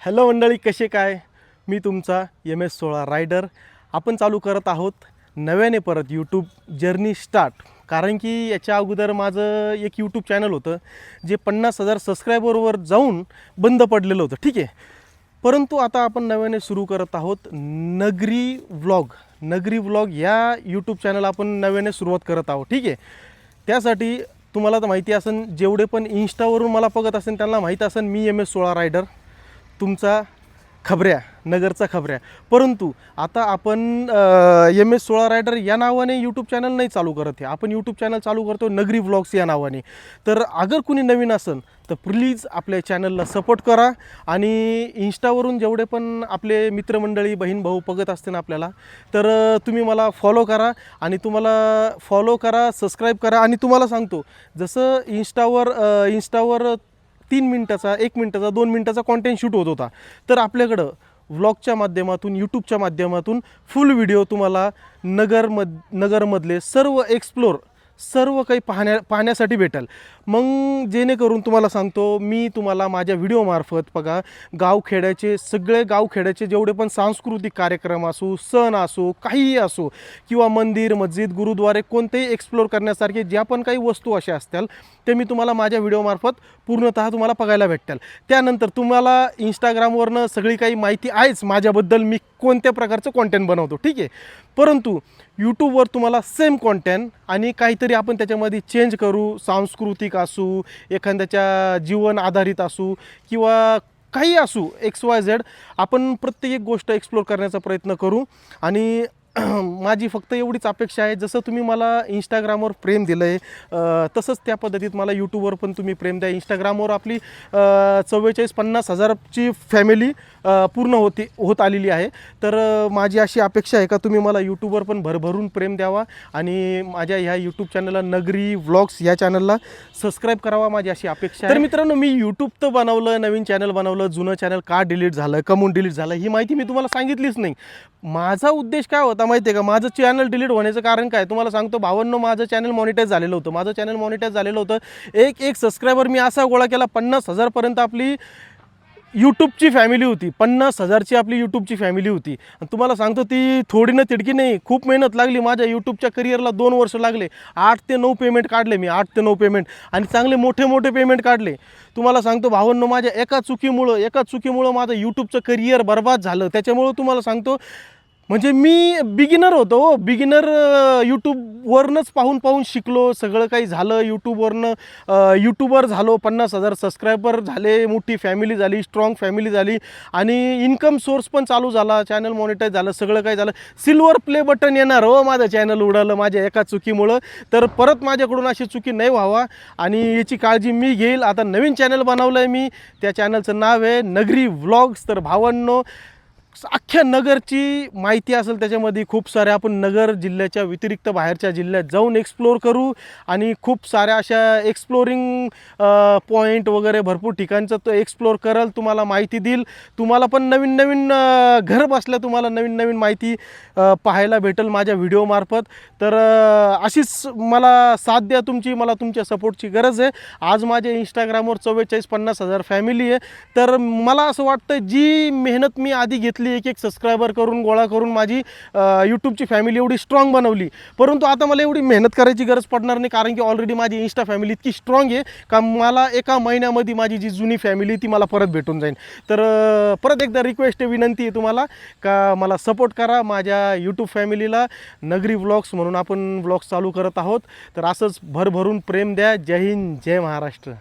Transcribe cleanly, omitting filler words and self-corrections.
Hello मंडळी, कसे काय? मी तुमचा MS16 रायडर. आपण चालू करत आहोत नव्याने परत यूट्यूब जर्नी स्टार्ट. कारण की याच्या अगोदर माझं एक यूट्यूब चॅनल होतं जे 50,000 सबस्क्रायबरवर जाऊन बंद पडलेलं होतं, ठीक आहे. परंतु आता आपण नव्याने सुरू करत आहोत नगरी व्लॉग या यूट्यूब चॅनल आपण नव्याने सुरुवात करत आहोत, ठीक आहे. त्यासाठी तुम्हाला तर माहिती असेल, जेवढे पण इंस्टावरून मला बघत असेल त्यांना माहीत असेल मी MS16 रायडर, तुमचा खबऱ्या, नगरचा खबऱ्या. परंतु आता आपण MS16 रायडर या नावाने यूट्यूब चॅनल नाही चालू करत आहे. आपण यूट्यूब चॅनल चालू करतो नगरी व्लॉग्स या नावाने. तर अगर कुणी नवीन असेल तर प्लीज आपल्या चॅनलला सपोर्ट करा. आणि इंस्टावरून जेवढे पण आपले मित्रमंडळी, बहीण भाऊ बघत असतील आपल्याला, तर तुम्ही मला फॉलो करा. आणि तुम्हाला फॉलो करा, सबस्क्राईब करा. आणि तुम्हाला सांगतो, जसं इंस्टावर 3 मिनटाचा, 1 मिनटाचा, 2 मिनटाचा कॉन्टेंट शूट होत होता, तर आपल्याकडं व्लॉगच्या माध्यमातून, यूट्यूबच्या माध्यमातून फुल व्हिडिओ तुम्हाला नगरमधले सर्व काही पाहण्यासाठी भेटेल. मग जेणेकरून तुम्हाला सांगतो, मी तुम्हाला माझ्या व्हिडिओमार्फत बघा, सगळे गावखेड्याचे जेवढे पण सांस्कृतिक कार्यक्रम असो, सण असो, काहीही असो, किंवा मंदिर, मस्जिद, गुरुद्वारे, कोणतेही एक्सप्लोर करण्यासारखे ज्या पण काही वस्तू अशा असतील ते मी तुम्हाला माझ्या व्हिडिओमार्फत पूर्णतः तुम्हाला बघायला भेटेल. त्यानंतर तुम्हाला इंस्टाग्रामवरनं सगळी काही माहिती आहेच माझ्याबद्दल, मी कोणत्या प्रकारचं कॉन्टेंट बनवतो, ठीक आहे. परंतु यूट्यूबवर तुम्हाला सेम कॉन्टेंट आणि काहीतरी आपण त्याच्यामध्ये चेंज करू, सांस्कृतिक असू, एखाद्याच्या जीवन आधारित असू, किंवा काही असू, XYZ, आपण प्रत्येक गोष्ट एक्सप्लोर करण्याचा प्रयत्न करू. आणि माझी फक्त एवढीच अपेक्षा आहे, जसं तुम्ही मला इंस्टाग्रामवर प्रेम दिलं आहे, तसंच त्या पद्धतीत मला यूट्यूबवर पण तुम्ही प्रेम द्या. इंस्टाग्रामवर आपली 44-50 हजारची फॅमिली पूर्ण होत आलेली आहे. तर माझी अशी अपेक्षा आहे का तुम्ही मला यूट्यूबवर पण भरभरून प्रेम द्यावा आणि माझ्या ह्या यूट्यूब चॅनलला, नगरी व्लॉग्स या चॅनलला सबस्क्राईब करावा, माझी अशी अपेक्षा आहे. तर मित्रांनो, मी यूट्यूब तर बनवलं, नवीन चॅनल बनवलं, जुनं चॅनल का डिलीट झालं, कमून डिलीट झालं, ही माहिती मी तुम्हाला सांगितलीच नाही. माझा उद्देश काय होता माहिती आहे का? माझं चॅनल डिलीट होण्याचं कारण काय तुम्हाला सांगतो भावांनो. माझं चॅनल मॉनिटाईज झालेलं होतं. एक सबस्क्रायबर मी असा गोळा केला, 50,000 पर्यंत आपली यूट्यूबची फॅमिली होती. 50,000ची आपली यूट्यूबची फॅमिली होती. आणि तुम्हाला सांगतो, ती थोडी ना तिडकी नाही, खूप मेहनत लागली. माझ्या यूट्यूबच्या करिअरला 2 वर्ष लागले. 8 ते 9 पेमेंट काढले मी, 8 ते 9 पेमेंट, आणि चांगले मोठे पेमेंट काढले. तुम्हाला सांगतो भावांनो, माझ्या एका चुकीमुळं माझं यूट्यूबचं करिअर बर्बाद झालं. त्याच्यामुळं तुम्हाला सांगतो, म्हणजे मी बिगिनर होतो, यूट्यूबवरनंच पाहून शिकलो, सगळं काही झालं यूट्यूबर झालो, 50,000 सबस्क्रायबर झाले, मोठी फॅमिली झाली, स्ट्रॉंग फॅमिली झाली, आणि इन्कम सोर्स पण चालू झाला, चॅनल मॉनिटाईज झालं, सगळं काही झालं. सिल्वर प्ले बटन येणार हो, माझं चॅनल उडालं माझ्या एका चुकीमुळं. तर परत माझ्याकडून अशी चुकी नाही व्हावा, आणि याची काळजी मी घेईल. आता नवीन चॅनल बनवलं आहे मी, त्या चॅनलचं नाव आहे नगरी व्लॉग्स. तर भावांनो, अख्ख्या नगरची माहिती असेल त्याच्यामध्ये, खूप साऱ्या आपण नगर जिल्ह्याच्या व्यतिरिक्त बाहेरच्या जिल्ह्यात जाऊन एक्सप्लोर करू, आणि खूप साऱ्या अशा एक्सप्लोरिंग पॉईंट वगैरे भरपूर ठिकाणचं तो एक्सप्लोर कराल, तुम्हाला माहिती देईल. तुम्हाला पण नवीन घर बसल्या तुम्हाला नवीन माहिती पाहायला भेटेल माझ्या व्हिडिओमार्फत. तर अशीच मला साथ द्या तुमची, मला तुमच्या सपोर्टची गरज आहे. आज माझ्या इंस्टाग्रामवर 44-50 हजार फॅमिली आहे. तर मला असं वाटतं, जी मेहनत मी आधी घेतली, एक सबस्क्रायबर गोळा करून माझी यूट्यूबची फॅमिली एवढी स्ट्रॉंग बनवली, परंतु आता मला एवढी मेहनत करायची गरज पडणार नाही, कारण की ऑलरेडी माझी इंस्टा फॅमिली इतकी स्ट्रॉंग आहे का मला एका महिन्यामध्ये माझी जी जुनी फॅमिली ती मला परत भेटून जाईल. तर परत एकदा रिक्वेस्ट, विनंती आहे तुम्हाला का मला सपोर्ट करा, माझ्या यूट्यूब फॅमिलीला. नगरी व्लॉग्स म्हणून आपण व्लॉग्स चालू करत आहोत, तर असंच भरभरून प्रेम द्या. जय हिंद, जय महाराष्ट्र.